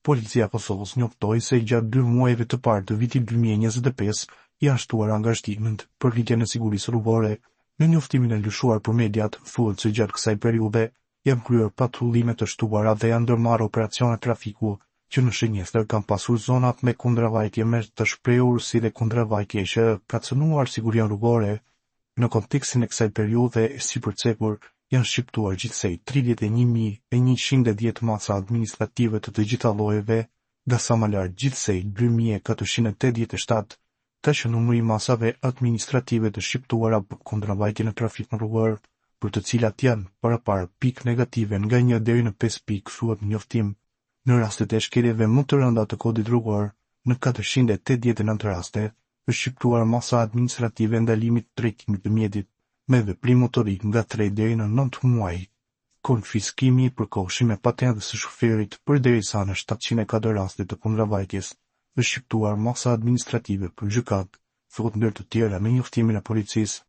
Policia e Kosovës njoftoi se gjatë 2 muajve të parë të vitit 2025 janë shtuar angazhtimet për rritjen e sigurisë rrugore. Në njoftimin e lëshuar për mediat, thuhet se gjatë kësaj periudhe janë kryer patrullime të shtuara dhe janë ndërmarrë operacione trafiku, që në shënjestër kanë pasur zonat me kundërvajtje me të shprehur si dhe kundërvajtje që ka cënuar sigurinë rrugore. Në kontekstin e kësaj periudhe, sipërcepur, janë shqiptuar gjithsej 31.110 masa administrative të gjitha llojeve, nga sa më lart gjithsej 2.487, tash numri i masave administrative të shqiptuara për kundërvajtjen e trafikut rrugor, për të cilat janë parapar pikë negative nga 1 deri në 5 pikë, thuhet në njoftim. Në rastet e shkeljeve më të rënda të kodit rrugor, në 489 raste, është shqiptuar masa administrative ndalimit të drejtimit të mjetit, me veprim motorik nga 3 deri në 9 muaj. Konfiskimi i përkohshëm me patentës së shoferit përderisa në 704 raste të kundërvajtjes është shqiptuar masa administrative për gjykatë, thuhet ndër të tjera në njoftimin e policisë.